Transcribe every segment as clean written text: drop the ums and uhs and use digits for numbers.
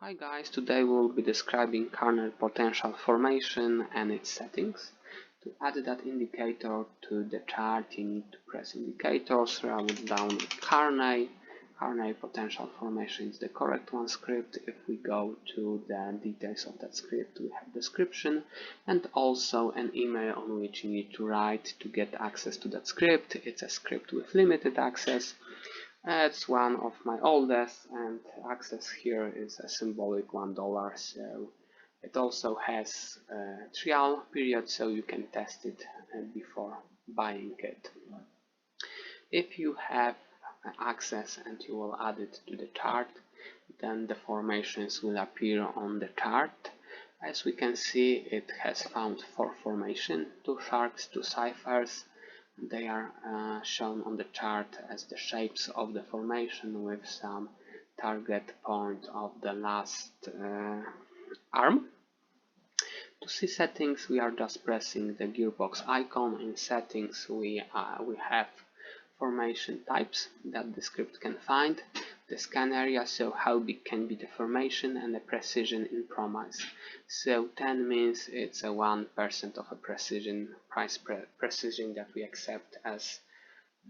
Hi guys, today we'll be describing Carney potential formation and its settings. To add that indicator to the chart, you need to press indicators, write down Carney. Carney potential formation is the correct one script. If we go to the details of that script, we have description and also an email on which you need to write to get access to that script. It's a script with limited access. It's one of my oldest, and access here is a symbolic $1, so it also has a trial period, so you can test it before buying it. If you have access and you will add it to the chart, then the formations will appear on the chart. As we can see, it has found 4 formations, 2 sharks, 2 ciphers. They are shown on the chart as the shapes of the formation with some target point of the last arm. To see settings, we are just pressing the gearbox icon. In settings, we have formation types that the script can find, the scan area, so how big can be the formation, and the precision in promise. So 10 means it's a 1% of a precision, precision that we accept as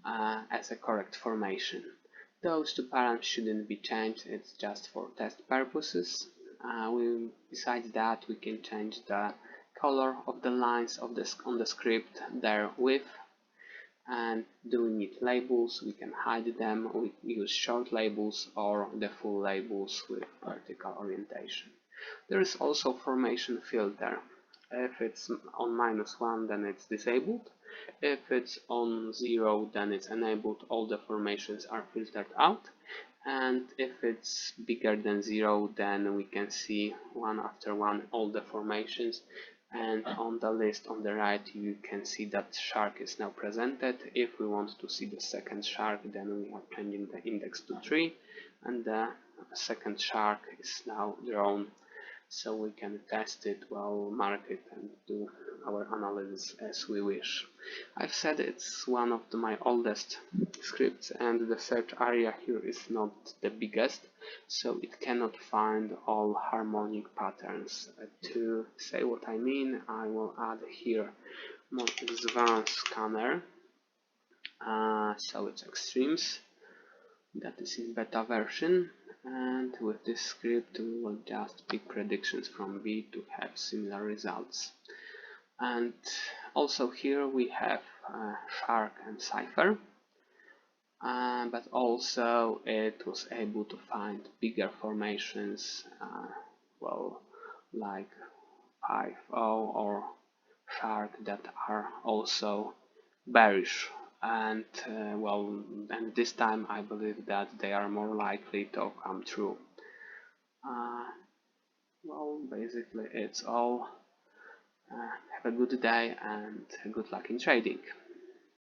a correct formation. Those 2 params shouldn't be changed, it's just for test purposes. Besides that, we can change the color of the lines of on the script, their width. And do we need labels? We can hide them. We use short labels or the full labels with vertical orientation. There is also formation filter. If it's on -1, then it's disabled. If it's on 0, then it's enabled. All the formations are filtered out. And if it's bigger than 0, then we can see one after one all the formations. And on the list on the right, you can see that shark is now presented. If we want to see the second shark, then we are changing the index to 3, and the second shark is now drawn, so we can test it, well, mark it, and do our analysis as we wish. I've said it's one of my oldest scripts, and the search area here is not the biggest, so it cannot find all harmonic patterns. To say what I mean, I will add here more advanced scanner, so it's extremes, that is in beta version, and with this script we will just pick predictions from B to have similar results. And also here we have shark and cipher, but also it was able to find bigger formations, well, like 5-0 or shark, that are also bearish. And well, and this time I believe that they are more likely to come true. Well, basically it's all. Have a good day and good luck in trading.